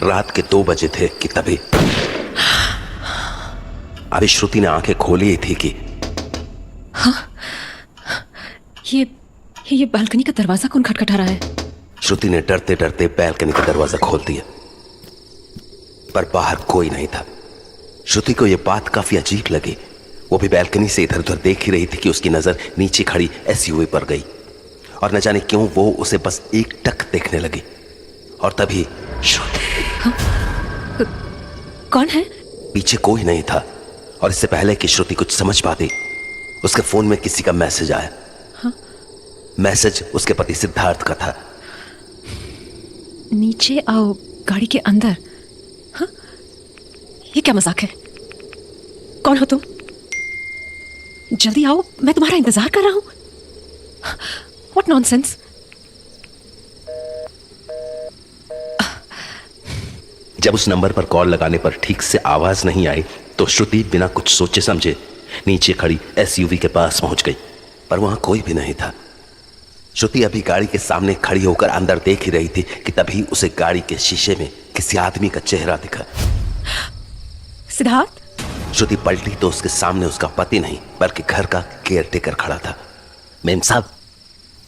रात के 2 बजे थे कि तभी अभी श्रुति ने आंखें खोली ही थी कि हाँ, ये बालकनी का दरवाजा कौन खटखटा रहा है? श्रुति ने डरते डरते बालकनी का दरवाजा खोल दिया, पर बाहर कोई नहीं था। श्रुति को यह बात काफी अजीब लगी। वो भी बालकनी से इधर उधर देख ही रही थी कि उसकी नजर नीचे खड़ी एसयूवी पर गई और न जाने क्यों वो उसे बस एक टक देखने लगी। और तभी हाँ? कौन है? पीछे कोई नहीं था और इससे पहले कि श्रुति कुछ समझ पाती, उसके फोन में किसी का मैसेज आया। हाँ? मैसेज उसके पति सिद्धार्थ का था। नीचे आओ, गाड़ी के अंदर। हाँ? ये क्या मजाक है? कौन हो तुम? जल्दी आओ, मैं तुम्हारा इंतजार कर रहा हूं। What nonsense? जब उस नंबर पर कॉल लगाने पर ठीक से आवाज नहीं आई तो श्रुति बिना कुछ सोचे समझे नीचे खड़ी एसयूवी के पास पहुंच गई, पर वहां कोई भी नहीं था। श्रुति अभी गाड़ी के सामने खड़ी होकर अंदर देख ही रही थी कि तभी उसे गाड़ी के शीशे में किसी आदमी का चेहरा दिखा। सिद्धार्थ? श्रुति पलटी तो उसके सामने उसका पति नहीं बल्कि घर का केयरटेकर खड़ा था। मेम साहब,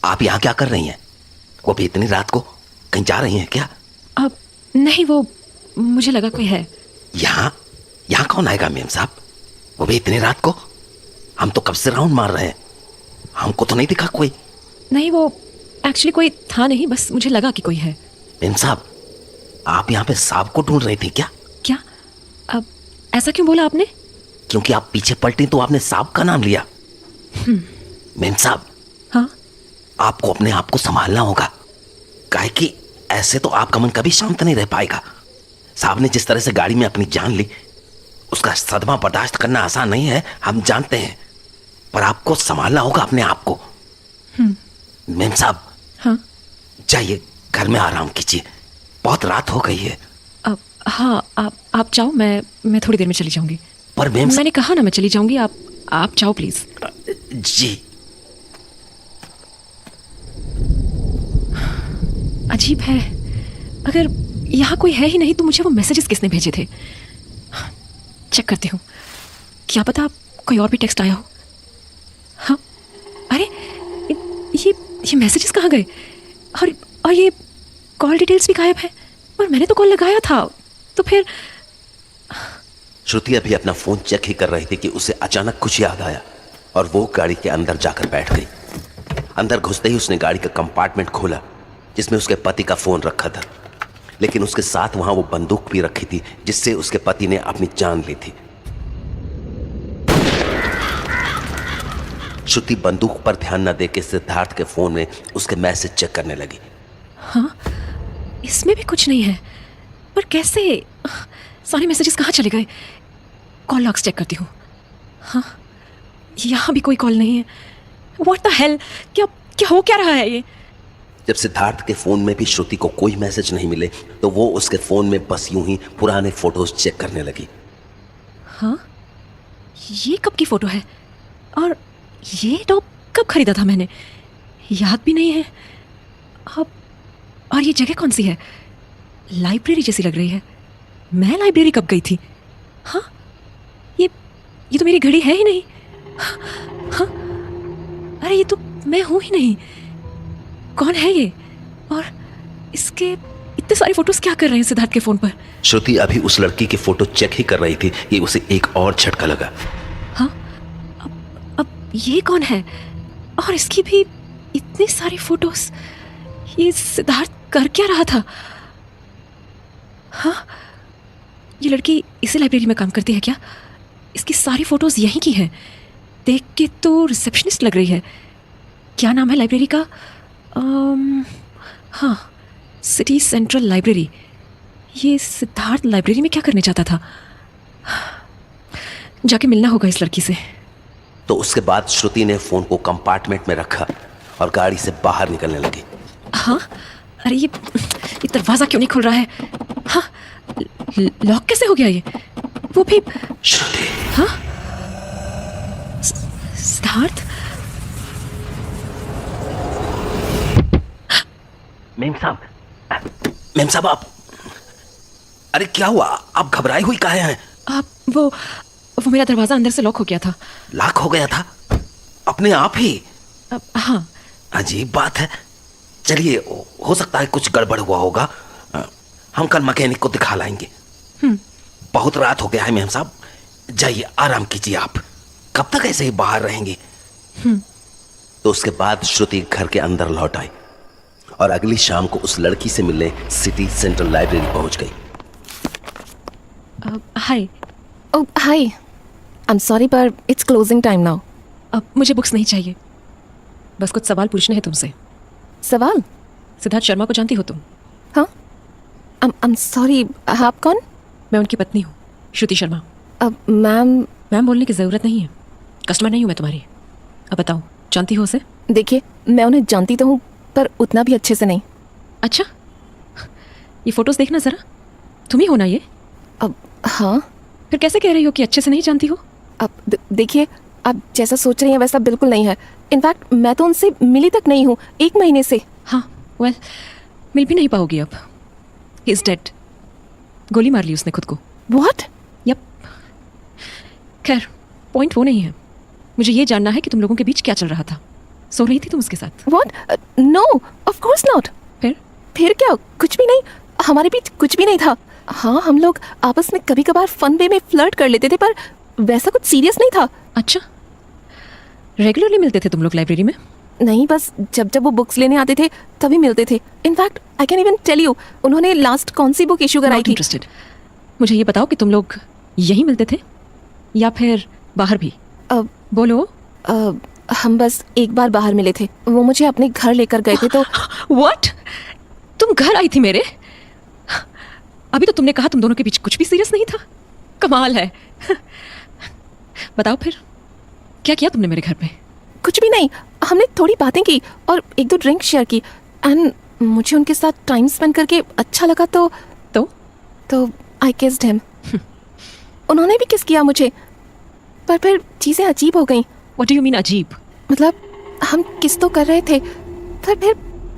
आप यहाँ क्या कर रही हैं? वो भी इतनी रात को कहीं जा रही हैं क्या? अब नहीं, वो मुझे लगा कोई है। यहाँ कौन आएगा मेम साहब? वो भी इतनी रात को? हम तो कब से राउंड मार रहे हैं, हमको तो नहीं दिखा कोई। नहीं, वो एक्चुअली कोई था नहीं, बस मुझे लगा कि कोई है। मेम साहब, आप यहाँ पे सांप को ढूंढ रही थी क्या? क्या? अब ऐसा क्यों बोला आपने? क्योंकि आप पीछे पलटी तो आपने सांप का नाम लिया। मेम साहब, हाँ? आपको अपने आप को संभालना होगा, काहे कि ऐसे तो आपका मन कभी शांत नहीं रह पाएगा। साहब ने जिस तरह से गाड़ी में अपनी जान ली, उसका सदमा बर्दाश्त करना आसान नहीं है, हम जानते हैं, पर आपको संभालना होगा अपने आप को। मेम साहब, हाँ? जाइए घर में आराम कीजिए, बहुत रात हो गई है। अब हाँ, आप जाओ, मैं थोड़ी देर में चली जाऊंगी। पर मेम, मैंने कहा ना मैं चली जाऊंगी, आप जाओ प्लीज। जी। अजीब है, अगर यहाँ कोई है ही नहीं तो मुझे वो मैसेजेस किसने भेजे थे? चेक करती हूँ, क्या पता कोई और भी टेक्स्ट आया हो। हाँ, अरे ये मैसेजेस कहाँ गए? और ये कॉल डिटेल्स भी गायब है। और मैंने तो कॉल लगाया था, तो फिर। श्रुति अभी अपना फोन चेक ही कर रही थी कि उसे अचानक कुछ याद आया और वो गाड़ी के अंदर जाकर बैठ गई। अंदर घुसते ही उसने गाड़ी का कंपार्टमेंट खोला जिसमें उसके पति का फोन रखा था, लेकिन उसके साथ वहां वो बंदूक भी रखी थी जिससे उसके पति ने अपनी जान ली थी। श्रुति बंदूक पर ध्यान न देके सिद्धार्थ के फोन में उसके मैसेज चेक करने लगी। हाँ, इसमें भी कुछ नहीं है, पर कैसे? सारे मैसेजेस कहाँ चले गए? कॉल लॉग्स चेक करती हूँ। हाँ, यहाँ भी कोई कॉल नहीं है। What the hell? क्या हो क्या रहा है ये? जब सिद्धार्थ के फोन में भी श्रुति को कोई मैसेज नहीं मिले तो वो उसके फोन में बस यूं ही पुराने फोटोज चेक करने लगी। हाँ, ये कब की फोटो है? और ये टॉप कब खरीदा था मैंने? याद भी नहीं है। अब और ये जगह कौन सी है? लाइब्रेरी जैसी लग रही है। मैं लाइब्रेरी कब गई थी? हाँ, ये तो मेरी घड़ी है ही नहीं। हाँ, अरे ये तो मैं हूं ही नहीं। कौन है ये? और इसके इतने सारे फोटोज क्या कर रहे हैं सिद्धार्थ के फोन पर? श्रुति अभी उस लड़की की फोटो चेक ही कर रही थी कि उसे एक और झटका लगा। हाँ, अब ये कौन है? और इसकी भी इतनी सारी फोटोज। ये सिद्धार्थ कर क्या रहा था? हाँ, ये लड़की इसी लाइब्रेरी में काम करती है क्या? इसकी सारी फोटोज यहीं की हैं। देख के तो रिसेप्शनिस्ट लग रही है। क्या नाम है लाइब्रेरी का? हाँ, सिटी सेंट्रल लाइब्रेरी। ये सिद्धार्थ लाइब्रेरी में क्या करने जाता था? जाके मिलना होगा इस लड़की से। तो उसके बाद श्रुति ने फोन को कंपार्टमेंट में रखा और गाड़ी से बाहर निकलने लगी। हाँ, अरे ये दरवाजा क्यों नहीं खुल रहा है? हाँ, लॉक कैसे हो गया ये? वो भी श्रुति। हाँ, सिद्धार्थ। मेम साहब, आप अरे क्या हुआ? आप घबराई हुई काहे हैं? आप वो मेरा दरवाजा अंदर से लॉक हो गया था। लॉक हो गया था अपने आप ही? हाँ। अजीब बात है। चलिए, हो सकता है कुछ गड़बड़ हुआ होगा। हम कल मैकेनिक को दिखा लाएंगे। बहुत रात हो गया है मेम साहब, जाइए आराम कीजिए आप। कब तक ऐसे ही बाहर रहेंगे? तो उसके बाद श्रुति घर के अंदर लौट आई और अगली शाम को उस लड़की से मिलने सिटी सेंट्रल लाइब्रेरी पहुंच गई। हाय। Oh, hi. I'm sorry, but it's closing time now. अब मुझे बुक्स नहीं चाहिए, बस कुछ सवाल पूछने हैं तुमसे। सवाल? सिद्धार्थ शर्मा को जानती हो तुम? हाँ? I'm sorry. आप कौन? मैं उनकी पत्नी हूँ, श्रुति शर्मा। अब मैम बोलने की ज़रूरत नहीं है, कस्टमर नहीं हूँ मैं तुम्हारी। अब बताओ, जानती हो उसे? देखिए, मैं उन्हें जानती तो हूँ, पर उतना भी अच्छे से नहीं। अच्छा, ये फोटोज देखना ज़रा, तुम ही हो ना ये? अब हाँ। फिर कैसे कह रही हो कि अच्छे से नहीं जानती हो? अब देखिए, आप जैसा सोच रही हैं वैसा बिल्कुल नहीं है। इनफैक्ट मैं तो उनसे मिली तक नहीं हूँ 1 महीने से। हाँ, वेल, मिल भी नहीं पाओगी अब। ही इज डेड। गोली मार ली उसने खुद को। What? यप। खैर, पॉइंट वो नहीं है, मुझे ये जानना है कि तुम लोगों के बीच क्या चल रहा था। सो रही थी तुम उसके साथ? What? No, of course not. फिर क्या? कुछ भी नहीं, हमारे बीच कुछ भी नहीं था। हाँ, हम लोग आपस में कभी कभार फन वे में फ्लर्ट कर लेते थे, पर वैसा कुछ सीरियस नहीं था। अच्छा, रेगुलरली मिलते थे तुम लोग लाइब्रेरी में? नहीं, बस जब जब वो बुक्स लेने आते थे तभी मिलते थे। In fact I can even tell you, उन्होंने लास्ट कौन सी बुक इशू कराई थी। इंटरेस्टेड। मुझे ये बताओ कि तुम लोग यहीं मिलते थे या फिर बाहर भी? बोलो। हम बस एक बार बाहर मिले थे, वो मुझे अपने घर लेकर गए थे तो। व्हाट? तुम घर आई थी मेरे? अभी तो तुमने कहा तुम दोनों के बीच कुछ भी सीरियस नहीं था। कमाल है। बताओ फिर, क्या किया तुमने मेरे घर पे? कुछ भी नहीं, हमने थोड़ी बातें की और 1-2 ड्रिंक शेयर की, एंड मुझे उनके साथ टाइम स्पेंड करके अच्छा लगा तो आई किस्ड हिम। उन्होंने भी किस किया मुझे, पर फिर चीजें अजीब हो गईं। व्हाट डू यू मीन अजीब? मतलब हम किस तो कर रहे थे, पर फिर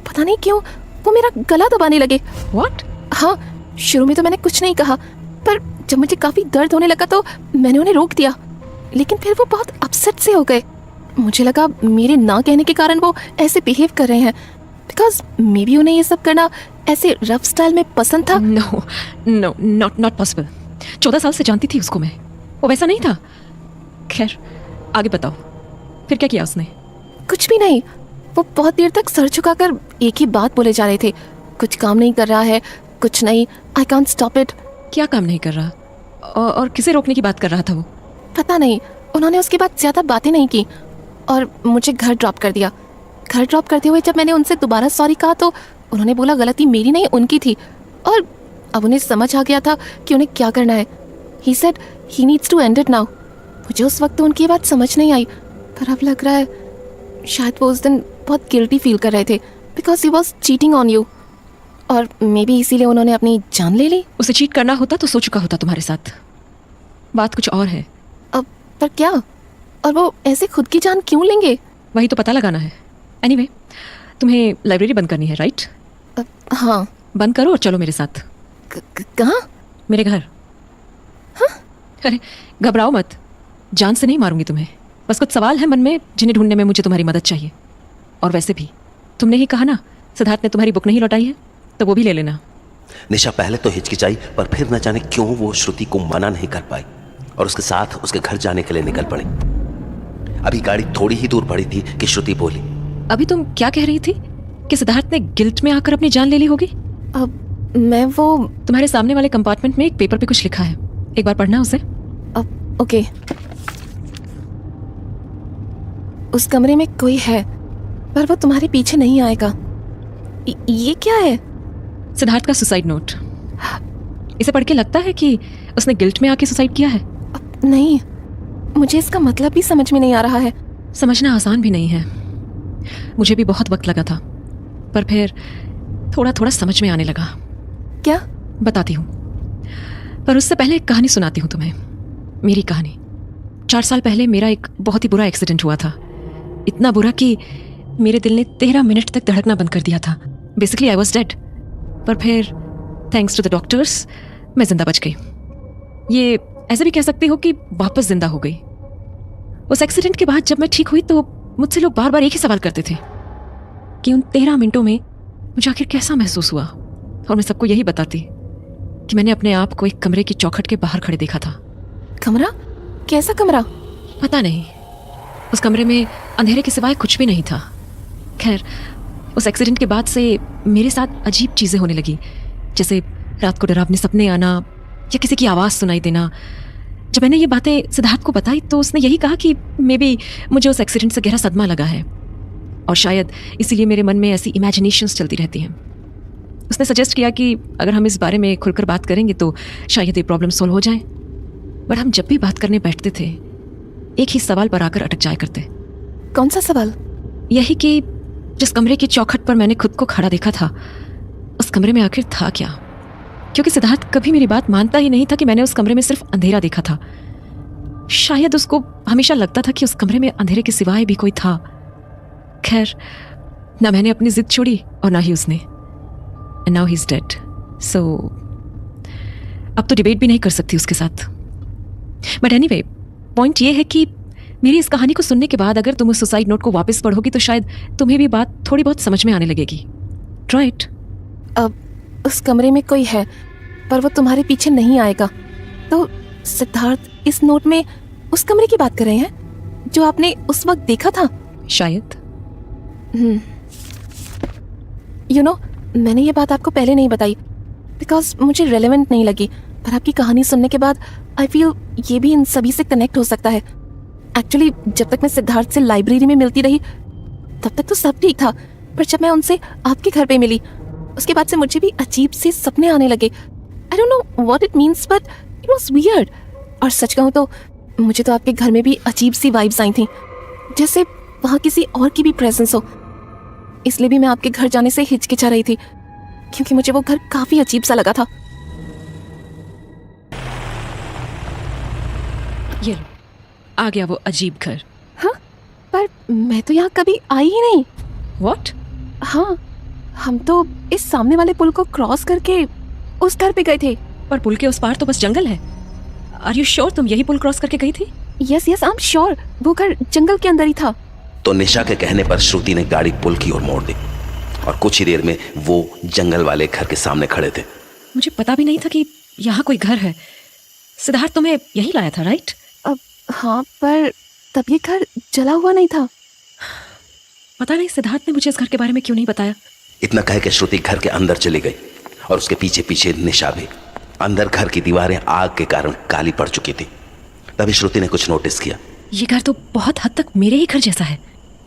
पता नहीं क्यों वो मेरा गला दबाने लगे। व्हाट? हाँ, शुरू में तो मैंने कुछ नहीं कहा, पर जब मुझे काफी दर्द होने लगा तो मैंने उन्हें रोक दिया, लेकिन फिर वो बहुत अपसेट से हो गए। मुझे लगा मेरे ना कहने के कारण वो ऐसे बिहेव कर रहे हैं, बिकॉज मे बी उन्हें ये सब करना ऐसे रफ स्टाइल में पसंद था। No no, not possible. 14 साल से जानती थी उसको मैं, वो वैसा नहीं था। खैर, आगे बताओ, फिर क्या किया उसने? कुछ भी नहीं, वो बहुत देर तक सर झुकाकर एक ही बात बोले जा रहे थे, कुछ काम नहीं कर रहा है, कुछ नहीं, आई कांट स्टॉप इट। क्या काम नहीं कर रहा? और किसे रोकने की बात कर रहा था वो? पता नहीं, उन्होंने उसके बाद ज्यादा बातें नहीं की और मुझे घर ड्रॉप कर दिया। घर ड्रॉप करते हुए जब मैंने उनसे दोबारा सॉरी कहा तो उन्होंने बोला गलती मेरी नहीं उनकी थी, और अब उन्हें समझ आ गया था कि उन्हें क्या करना है। He said he needs to end it now. मुझे उस वक्त तो उनकी बात समझ नहीं आई, पर अब लग रहा है शायद वो उस दिन बहुत गिल्टी फील कर रहे थे because he was cheating on you, और मे बी इसीलिए उन्होंने अपनी जान ले ली। उसे चीट करना होता तो सो चुका होता तुम्हारे साथ। बात कुछ और है। अब पर क्या? और वो ऐसे खुद की जान क्यों लेंगे? वही तो पता लगाना है। एनीवे, तुम्हें लाइब्रेरी बंद करनी है, राइट? हाँ। बंद करो और चलो मेरे साथ। कहाँ? मेरे घर। हाँ? अरे घबराओ मत, जान से नहीं मारूंगी तुम्हें। बस कुछ सवाल हैं मन में जिन्हें ढूंढने में मुझे तुम्हारी मदद चाहिए। और वैसे भी तुमने ही कहा ना सिद्धार्थ ने तुम्हारी बुक नहीं लौटाई है, तो वो भी ले लेना। निशा पहले तो हिचकिचाई, पर फिर न जाने क्यों वो श्रुति को मना नहीं कर पाई और उसके साथ उसके घर जाने के लिए निकल पड़ी। अभी गाड़ी थोड़ी ही दूर बढ़ी थी कि श्रुति बोली, अभी तुम क्या कह रही थी कि सिद्धार्थ ने गिल्ट में आकर अपनी जान ले ली होगी? अब मैं वो तुम्हारे सामने वाले कंपार्टमेंट में एक पेपर पे कुछ लिखा है, एक बार पढ़ना उसे। अब ओके। उस कमरे में कोई है, पर वो तुम्हारे पीछे नहीं आएगा। ये क्या है? सिद्धार्थ का सुसाइड नोट। इसे पढ़ के लगता है कि उसने गिल्ट में आके सुसाइड किया है। नहीं, मुझे इसका मतलब भी समझ में नहीं आ रहा है। समझना आसान भी नहीं है, मुझे भी बहुत वक्त लगा था, पर फिर थोड़ा थोड़ा समझ में आने लगा। क्या? बताती हूँ, पर उससे पहले एक कहानी सुनाती हूँ तुम्हें। मेरी कहानी। 4 साल पहले मेरा एक बहुत ही बुरा एक्सीडेंट हुआ था। इतना बुरा कि मेरे दिल ने 13 मिनट तक धड़कना बंद कर दिया था। Basically I was dead. पर फिर थैंक्स टू द डॉक्टर्स मैं जिंदा बच गई। ये ऐसे भी कह सकती हो कि वापस जिंदा हो गई। उस एक्सीडेंट के बाद जब मैं ठीक हुई तो मुझसे लोग बार बार एक ही सवाल करते थे कि उन 13 मिनटों में मुझे आखिर कैसा महसूस हुआ, और मैं सबको यही बताती कि मैंने अपने आप को एक कमरे की चौखट के बाहर खड़े देखा था। कमरा? कैसा कमरा? पता नहीं, उस कमरे में अंधेरे के सिवाय कुछ भी नहीं था। खैर, उस एक्सीडेंट के बाद से मेरे साथ अजीब चीज़ें होने लगी, जैसे रात को डरावने सपने आना या किसी की आवाज़ सुनाई देना। जब मैंने ये बातें सिद्धार्थ को बताई तो उसने यही कहा कि मे बी मुझे उस एक्सीडेंट से गहरा सदमा लगा है और शायद इसीलिए मेरे मन में ऐसी इमेजिनेशंस चलती रहती हैं। उसने सजेस्ट किया कि अगर हम इस बारे में खुलकर बात करेंगे तो शायद ये प्रॉब्लम सोल्व हो जाए। बट हम जब भी बात करने बैठते थे एक ही सवाल पर आकर अटक जाया करते। कौन सा सवाल? यही कि जिस कमरे की चौखट पर मैंने खुद को खड़ा देखा था, उस कमरे में आखिर था क्या? क्योंकि सिद्धार्थ कभी मेरी बात मानता ही नहीं था कि मैंने उस कमरे में सिर्फ अंधेरा देखा था। शायद उसको हमेशा लगता था कि उस कमरे में अंधेरे के सिवाय भी कोई था। खैर, ना मैंने अपनी जिद छोड़ी और ना ही उसने। And now he is dead. So अब तो डिबेट भी नहीं कर सकती उसके साथ। बट एनीवे, पॉइंट ये है कि मेरी इस कहानी को सुनने के बाद अगर तुम उस सुसाइड नोट को वापस पढ़ोगी तो शायद तुम्हें भी बात थोड़ी बहुत समझ में आने लगेगी, राइट? अब उस कमरे में कोई है पर वो तुम्हारे पीछे नहीं आएगा। तो सिद्धार्थ इस नोट में उस कमरे की बात कर रहे हैं जो आपने उस वक्त देखा था? शायद। यू नो, मैंने ये बात आपको पहले नहीं बताई बिकॉज मुझे रेलेवेंट नहीं लगी, पर आपकी कहानी सुनने के बाद आई फील ये भी इन सभी से कनेक्ट हो सकता है। एक्चुअली जब तक मैं सिद्धार्थ से लाइब्रेरी में मिलती रही तब तक तो सब ठीक था, पर जब मैं उनसे आपके घर पे मिली उसके बाद से मुझे भी अजीब से सपने आने लगे। I don't know what it means but it was weird. और सच कहूँ तो मुझे तो आपके घर में भी अजीब सी वाइब्स आई थी, जैसे वहाँ किसी और की भी प्रेजेंस हो। इसलिए भी मैं आपके घर जाने से हिचकिचा रही थी क्योंकि मुझे वो घर काफी अजीब सा लगा था। ये लो, आ गया वो अजीब घर। हाँ, पर मैं तो यहाँ कभी आई ही नहीं। व्हाट? हाँ, हम तो इस सामने वाले पुल को क्रॉस करके उस घर पे गए थे। पर पुल के उस पार तो बस जंगल है। आर यू श्योर तुम यही पुल क्रॉस करके गई थी? यस आई एम श्योर, वो घर जंगल के अंदर ही था। तो निशा के कहने पर श्रुति ने गाड़ी पुल की ओर मोड़ दी और कुछ ही देर में वो जंगल वाले घर के सामने खड़े थे। मुझे पता भी नहीं था कि यहाँ कोई घर है। सिद्धार्थ तुम्हें यही लाया था, राइट? अब हाँ, पर तब ये घर जला हुआ नहीं था। पता नहीं सिद्धार्थ ने मुझे इस घर के बारे में क्यों नहीं बताया। इतना कह के श्रुति घर के अंदर चली गई और उसके पीछे पीछे निशा भी। अंदर घर की दीवारें आग के कारण काली पड़ चुकी थी। तभी श्रुति ने कुछ नोटिस किया। ये घर तो बहुत हद तक मेरे ही घर जैसा है।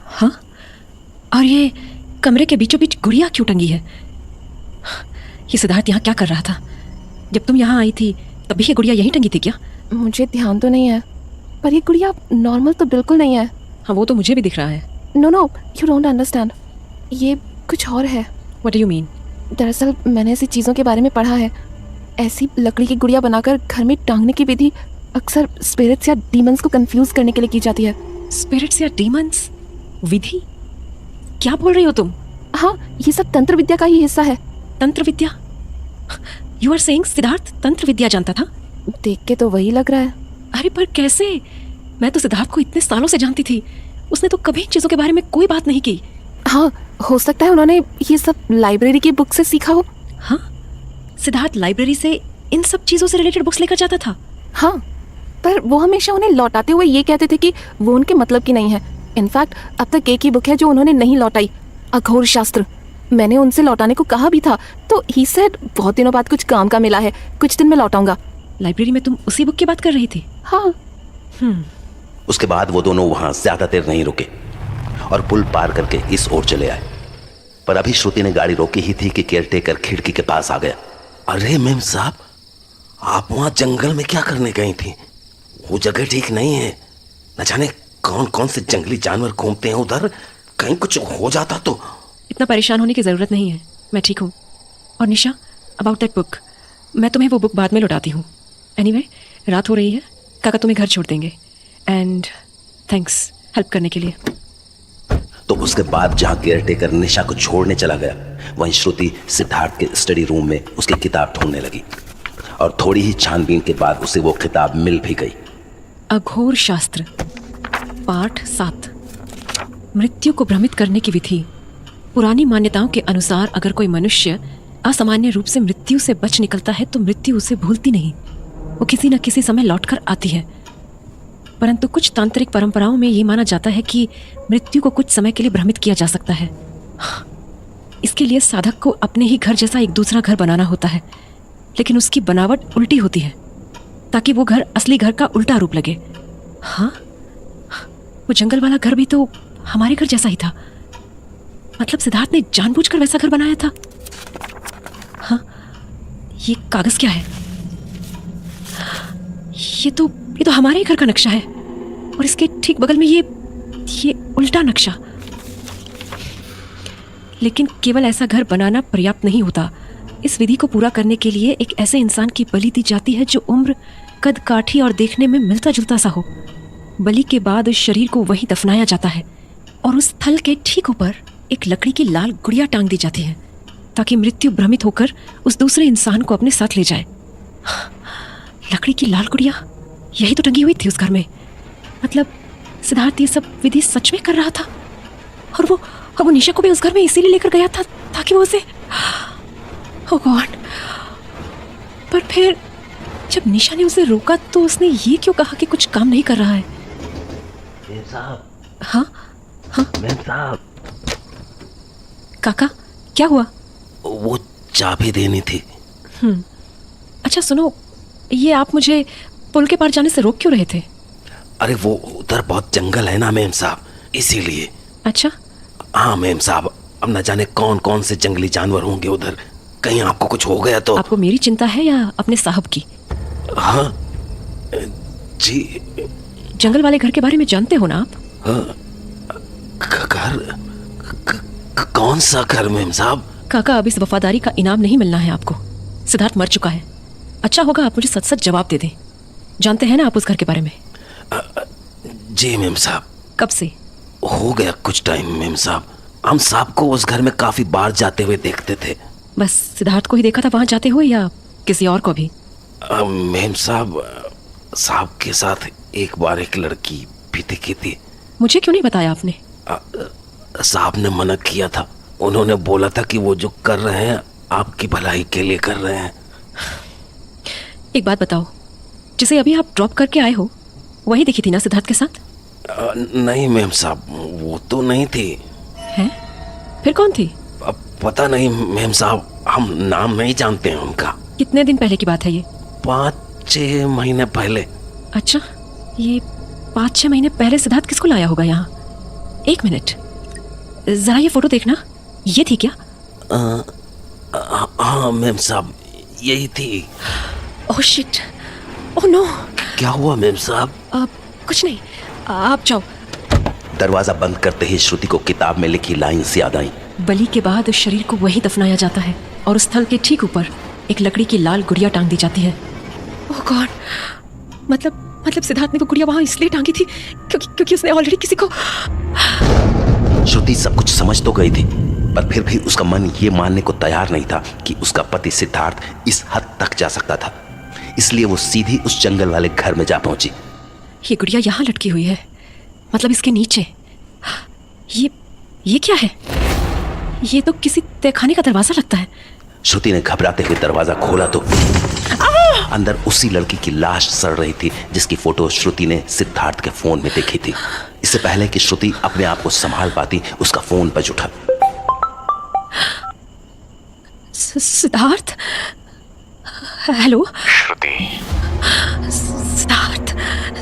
हाँ, और ये कमरे के बीचों बीच गुड़िया क्यों टंगी है? ये सिद्धार्थ यहाँ क्या कर रहा था? जब तुम यहाँ आई थी तभी ये गुड़िया यहीं टंगी थी क्या? मुझे ध्यान तो नहीं है, पर ये गुड़िया नॉर्मल तो बिल्कुल नहीं है। हाँ, वो तो मुझे भी दिख रहा है। नो, यू डोंट अंडरस्टैंड, ये कुछ और है। What do you mean? दरअसल मैंने ऐसी चीज़ों के बारे में पढ़ा है। ऐसी लकड़ी की गुड़िया बनाकर घर में टांगने की विधि अक्सर स्पिरिट्स या डीमंस को कंफ्यूज करने के लिए की जाती है। स्पिरिट्स या डीमंस? विधि? क्या बोल रही हो तुम? हाँ, ये सब तंत्र विद्या का ही हिस्सा है। तंत्र विद्या? यू आर सेइंग सिद्धार्थ तंत्र विद्या जानता था? देख के तो वही लग रहा है। अरे पर कैसे? मैं तो सिद्धार्थ को इतने सालों से जानती थी, उसने तो कभी इन चीजों के बारे में कोई बात नहीं की। हाँ, हो सकता है उन्होंने ये सब लाइब्रेरी की बुक से सीखा हो। हाँ, सिद्धार्थ लाइब्रेरी से इन सब चीजों से रिलेटेड बुक्स लेकर जाता था। हाँ, पर वो हमेशा उन्हें लौटाते हुए ये कहते थे कि वो उनके मतलब की नहीं है। इनफैक्ट अब तक एक ही बुक है जो उन्होंने नहीं लौटाई, अघोर शास्त्र। मैंने उनसे लौटाने को कहा भी था तो ही सेड बहुत दिनों बाद कुछ काम का मिला है, कुछ दिन में लौटाऊंगा। लाइब्रेरी में तुम उसी बुक की बात कर रही थी? हाँ। उसके बाद वो दोनों वहां ज्यादा देर नहीं रुके और पुल पार करके इस ओर चले आए। पर अभी श्रुति ने गाड़ी रोकी ही थी कि केयरटेकर खिड़की के पास आ गया। अरे मेम साहब, आप वहां जंगल में क्या करने गई थी? वो जगह ठीक नहीं है। न जाने कौन कौन से जंगली जानवर घूमते हैं उधर, कहीं कुछ हो जाता तो। इतना परेशान होने की जरूरत नहीं है, मैं ठीक हूँ। और निशा, अबाउट दैट बुक, मैं तुम्हें वो बुक बाद में लौटाती हूँ। एनीवे, रात हो रही है, काका तुम्हें घर छोड़ देंगे। एंड थैंक्स हेल्प करने के लिए। तो उसके बाद जहां केयरटेकर निशा को छोड़ने चला गया, वहीं श्रुति सिद्धार्थ के स्टडी रूम में उसकी किताब ढूंढने लगी और थोड़ी ही छानबीन के बाद उसे वो किताब मिल भी गई। अघोर शास्त्र पाठ 7 मृत्यु को भ्रमित करने की विधि। पुरानी मान्यताओं के अनुसार अगर कोई मनुष्य असामान्य रूप से मृत्यु से बच निकलता है तो मृत्यु उसे भूलती नहीं, वो किसी न किसी समय लौटकर आती है। परंतु कुछ तांत्रिक परंपराओं में ये माना जाता है कि मृत्यु को कुछ समय के लिए भ्रमित किया जा सकता है। इसके लिए साधक को अपने ही घर जैसा एक दूसरा घर बनाना होता है, लेकिन उसकी बनावट उल्टी होती है ताकि वो घर असली घर का उल्टा रूप लगे। हाँ, वो जंगल वाला घर भी तो हमारे घर जैसा ही था। मतलब सिद्धार्थ ने जानबूझकर वैसा घर बनाया था। हाँ, ये कागज क्या है? ये तो हमारे ही घर का नक्शा है और इसके ठीक बगल में ये उल्टा नक्शा। लेकिन केवल ऐसा घर बनाना पर्याप्त नहीं होता। इस विधि को पूरा करने के लिए एक ऐसे इंसान की बलि दी जाती है जो उम्र, कद काठी और देखने में मिलता जुलता सा हो। बलि के बाद शरीर को वहीं दफनाया जाता है और उस स्थल के ठीक ऊपर एक लकड़ी की लाल गुड़िया टांग दी जाती है ताकि मृत्यु भ्रमित होकर उस दूसरे इंसान को अपने साथ ले जाए। लकड़ी की लाल गुड़िया, यही तो टंगी हुई थी उस घर में। मतलब सिद्धार्थ ये सब विधि सच में कर रहा था और वो निशा को भी उस घर में इसीलिए लेकर गया था ताकि वो उसे ओह गॉड। पर फिर जब निशा ने उसे रोका तो उसने ये क्यों कहा कि कुछ काम नहीं कर रहा है? हाँ हाँ काका, क्या हुआ? वो चाबी देनी थी। अच्छा सुनो, ये आप मुझे पुल के पार जाने से रोक क्यों रहे थे? अरे वो उधर बहुत जंगल है ना मेम साहब, इसीलिए। अच्छा हाँ मेम साहब, अब न जाने कौन कौन से जंगली जानवर होंगे उधर, कहीं आपको कुछ हो गया तो। आपको मेरी चिंता है या अपने साहब की? हाँ जी। जंगल वाले घर के बारे में जानते हो ना आप? हाँ, घर कौन सा घर मेम साहब? काका, अब इस वफादारी का इनाम नहीं मिलना है आपको। सिद्धार्थ मर चुका है। अच्छा होगा आप मुझे सच सच जवाब दे दें। जानते हैं ना आप उस घर के बारे में? जी मेम साहब। कब से? हो गया कुछ टाइम मेम साहब। हम साहब को उस घर में काफी बार जाते हुए देखते थे। बस सिद्धार्थ को ही देखा था वहां जाते हुए या किसी और को भी? मेम साहब, साहब के साथ एक बार एक लड़की भी दिखी थी। मुझे क्यों नहीं बताया आपने? साहब ने मना किया था। उन्होंने बोला था कि वो जो कर रहे हैं आपकी भलाई के लिए कर रहे हैं। एक बात बताओ, जिसे अभी आप ड्रॉप करके आए हो वही दिखी थी ना सिद्धार्थ के साथ? नहीं मेम साहब, वो तो नहीं थी। हैं? फिर कौन थी? पता नहीं मेम साहब, हम नाम नहीं जानते हैं उनका। कितने दिन पहले की बात है ये? 5-6 महीने पहले। अच्छा, ये 5-6 महीने पहले सिद्धार्थ किसको लाया होगा यहाँ? एक मिनट, जरा ये फोटो देखना। ये थी क्या? हाँ मेम साहब, यही थी। Oh shit, oh no. क्या हुआ मेम साहब? कुछ नहीं, आप जाओ। दरवाजा बंद करते ही श्रुति को किताब में लिखी लाइन्स याद आई। बलि के बाद शरीर को वहीं दफनाया जाता है और उस स्थल के ठीक ऊपर एक लकड़ी की लाल गुड़िया टांग दी जाती है। ओह गॉड, मतलब सिद्धार्थ ने वो गुड़िया वहां इसलिए टांगी थी क्योंकि उसने ऑलरेडी किसी को। श्रुति सब कुछ समझ तो गई थी, पर फिर भी उसका मन ये मानने को तैयार नहीं था कि उसका पति सिद्धार्थ इस हद तक जा सकता था। इसलिए वो सीधी उस जंगल वाले घर में जा पहुंची। ये गुड़िया यहाँ लटकी हुई है, मतलब इसके नीचे। ये क्या है? ये तो किसी तहखाने का दरवाजा लगता है। श्रुति ने घबराते हुए दरवाजा खोला तो अंदर उसी लड़की की लाश सड़ रही थी जिसकी फोटो श्रुति ने सिद्धार्थ के फोन में देखी थी। इससे पहले कि श्रुति अपने आप को संभाल पाती, उसका फोन बज उठा। सिद्धार्थ? हेलो श्रुति।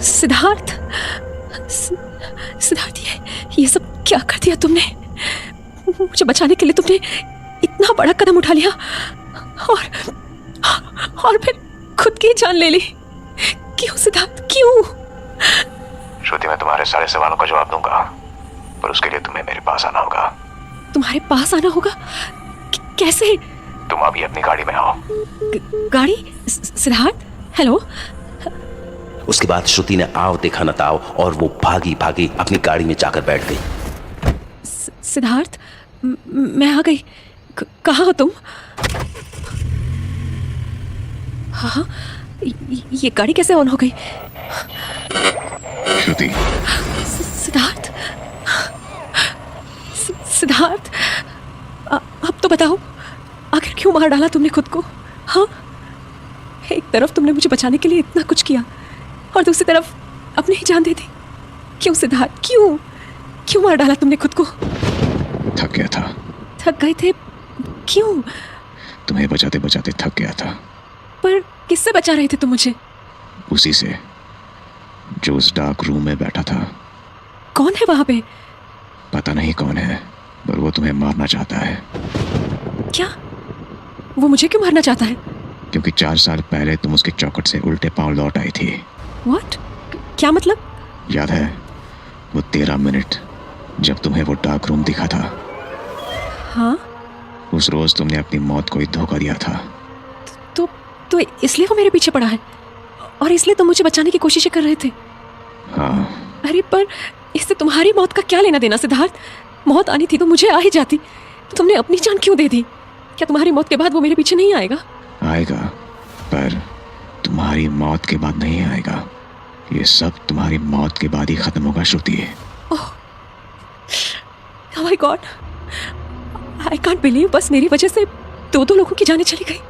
सिद्धार्थ, ये सब क्या कर दिया तुमने? मुझे बचाने के लिए तुमने इतना बड़ा कदम उठा लिया और फिर खुद की जान ले ली। क्यों सिद्धार्थ, क्यों? श्रुति, मैं तुम्हारे सारे सवालों का जवाब दूंगा, पर उसके लिए तुम्हें मेरे पास आना होगा। तुम्हारे पास आना होगा? कैसे? तुम अभी अपनी गाड़ी में आओ। गाड़ी? सिद्धार्थ, हेलो। उसके बाद श्रुति ने आव देखा न ताव और वो भागी भागी अपनी गाड़ी में जाकर बैठ गई। सिद्धार्थ, मैं आ गई। कहाँ हो तुम? हाँ, ये गाड़ी कैसे ऑन हो गई? श्रुति, सिद्धार्थ, सिद्धार्थ, अब तो बताओ, आखिर क्यों मार डाला तुमने खुद को? हाँ, एक तरफ तुमने मुझे बचाने के लिए इतना कुछ किया और दूसरी तरफ अपनी ही जान दे दी। क्यों सिद्धार्थ, क्यों मार डाला तुमने खुद को? थक गया था। थक गए थे? क्यों? तुम्हें बचाते बचाते थक गया था। पर किससे बचा रहे थे तुम मुझे? उसी से जो उस डार्क रूम में बैठा था। कौन है वहां पे? पता नहीं कौन है, पर वो तुम्हें मारना चाहता है। क्या? वो मुझे क्यों मारना चाहता है? क्योंकि 4 साल पहले तुम उसके चौखट से उल्टे पांव लौट आई थी। What? क्या मतलब? याद है वो 13 मिनट जब तुम्हें वो डार्क रूम दिखा था? हाँ, उस रोज तुमने अपनी मौत को ही धोखा दिया था। तो इसलिए वो मेरे पीछे पड़ा है और इसलिए तुम मुझे बचाने की कोशिशें कर रहे थे। हाँ। अरे पर इससे तुम्हारी मौत का क्या लेना देना सिद्धार्थ? मौत आनी थी तो मुझे आ ही जाती। तुमने अपनी जान क्यों दे दी? क्या तुम्हारी मौत के बाद वो मेरे पीछे नहीं आएगा? आएगा, पर तुम्हारी मौत के बाद नहीं आएगा। ये सब तुम्हारी मौत के बाद ही खत्म होगा Shruti. Oh my God, I can't believe, बस मेरी वजह से 2 लोगों की जानें चली गई।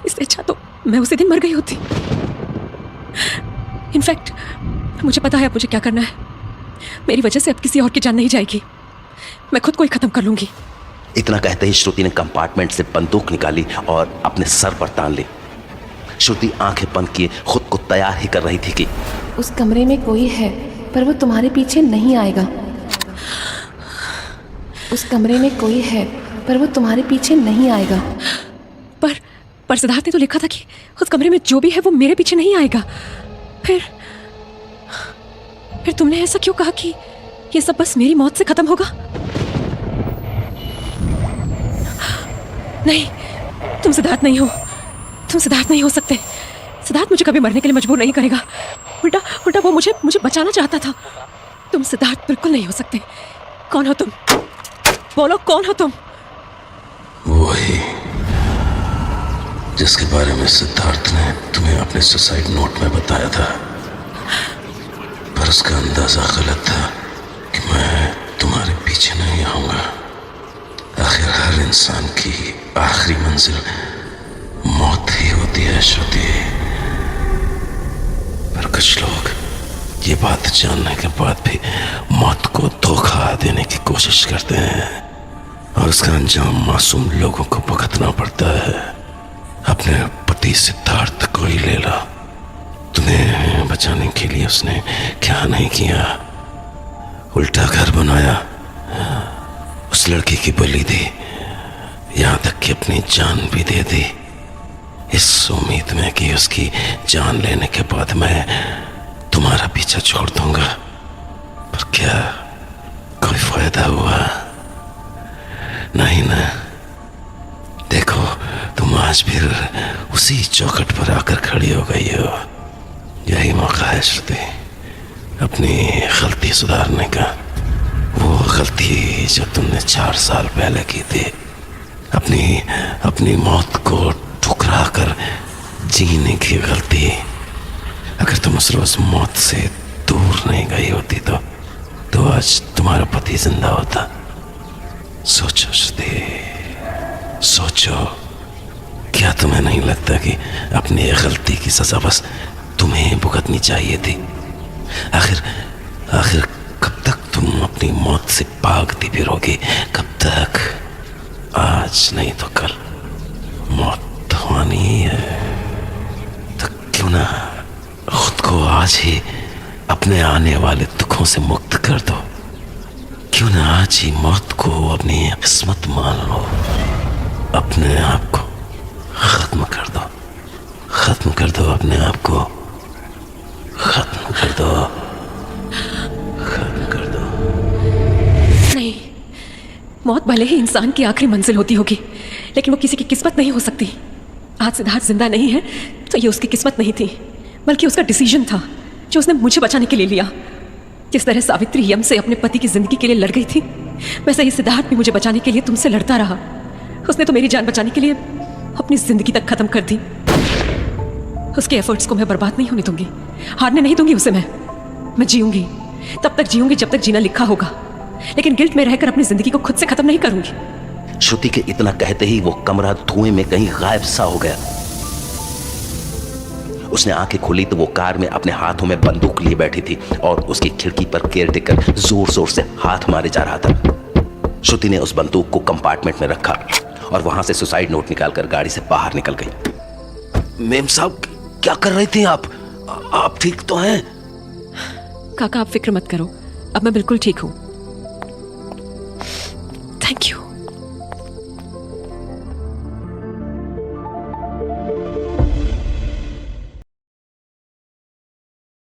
इससे अच्छा तो मैं उसी दिन मर गई होती। इनफैक्ट मुझे पता है अब मुझे क्या करना है। मेरी वजह से अब किसी और की जान नहीं जाएगी। मैं खुद को ही खत्म कर लूंगी। इतना कहते ही श्रुति ने कंपार्टमेंट से बंदूक निकाली और अपने सर पर तान ली। श्रुति आंखें बंद किए खुद को तैयार ही कर रही थी कि उस कमरे में कोई है, पर वो तुम्हारे पीछे नहीं आएगा। उस कमरे में कोई है, पर वो तुम्हारे पीछे नहीं आएगा। पर सिद्धार्थ ने तो लिखा था कि उस कमरे में जो भी है वो मेरे पीछे नहीं आएगा। फिर तुमने ऐसा क्यों कहा कि ये सब बस मेरी मौत से खत्म होगा? नहीं, तुम सिद्धार्थ नहीं हो। तुम सिद्धार्थ नहीं हो सकते। सिद्धार्थ मुझे कभी मरने के लिए मजबूर नहीं करेगा। उल्टा वो मुझे बचाना चाहता था। तुम सिद्धार्थ बिल्कुल नहीं हो सकते। कौन हो तुम? बोलो, कौन हो तुम? वही जिसके बारे में सिद्धार्थ ने तुम्हें अपने सुसाइड नोट में बताया था, पर उसका अंदाजा गलत था कि मैं तुम्हारे पीछे नहीं आऊंगा। आखिर हर इंसान की आखिरी मंजिल मौत ही होती है श्रुति। पर कुछ लोग ये बात जानने के बाद भी मौत को धोखा देने की कोशिश करते हैं और उसका अंजाम मासूम लोगों को भुगतना पड़ता है। अपने पति सिद्धार्थ को ही ले लो। तुम्हें बचाने के लिए उसने क्या नहीं किया। उल्टा घर बनाया, उस लड़की की बलि दी, यहां तक कि अपनी जान भी दे दी, इस उम्मीद में कि उसकी जान लेने के बाद मैं तुम्हारा पीछा छोड़ दूंगा। पर क्या कोई फायदा हुआ? नहीं ना। देखो, तुम आज फिर उसी चौखट पर आकर खड़ी हो गई हो। यही मौका है श्रुति अपनी गलती सुधारने का। वो गलती जो तुमने 4 साल पहले की थी, अपनी मौत को ठुकरा कर जीने की गलती। अगर तुम उस रोज मौत से दूर नहीं गई होती तो आज तुम्हारा पति जिंदा होता। सोचो श्रुति, सोचो, क्या तुम्हें नहीं लगता कि अपनी गलती की सजा बस तुम्हें भुगतनी चाहिए थी? आखिर कब तक तुम अपनी मौत से भागती फिरोगी? कब तक? आज नहीं तो कल मौत तो आनी ही है। तो क्यों ना खुद को आज ही अपने आने वाले दुखों से मुक्त कर दो। क्यों ना आज ही मौत को अपनी किस्मत मान लो। अपने आप को खत्म कर दो। खत्म कर दो अपने आप को। खत्म कर दो। खत्म कर दो। नहीं, मौत भले ही इंसान की आखिरी मंजिल होती होगी, लेकिन वो किसी की किस्मत नहीं हो सकती। आज सिद्धार्थ जिंदा नहीं है तो ये उसकी किस्मत नहीं थी, बल्कि उसका डिसीजन था जो उसने मुझे बचाने के लिए लिया। जिस तरह सावित्री यम से अपने पति की जिंदगी के लिए लड़ गई थी, वैसे ही सिद्धार्थ भी मुझे बचाने के लिए तुमसे लड़ता रहा। उसने तो मेरी जान बचाने के लिए अपनी जिंदगी तक खत्म कर दी। उसके एफर्ट्स को मैं बर्बाद नहीं होने दूंगी, हारने नहीं दूंगी उसे। मैं जीऊंगी, तब तक जीऊंगी जब तक जीना लिखा होगा, लेकिन गिल्ट में रहकर अपनी जिंदगी को खुद से खत्म नहीं करूंगी। श्रुति के इतना कहते ही वो कमरा धुएं में कहीं गायब सा हो गया। उसने आंखें खोली तो वो कार में अपने हाथों में बंदूक लिए बैठी थी और उसकी खिड़की पर केयरटेकर जोर जोर से हाथ मारे जा रहा था। श्रुति ने उस बंदूक को कंपार्टमेंट में रखा और वहां से सुसाइड नोट निकालकर गाड़ी से बाहर निकल गई। मेम साहब, क्या कर रही थी आप ठीक तो हैं? काका आप फिक्र मत करो, अब मैं बिल्कुल ठीक हूँ।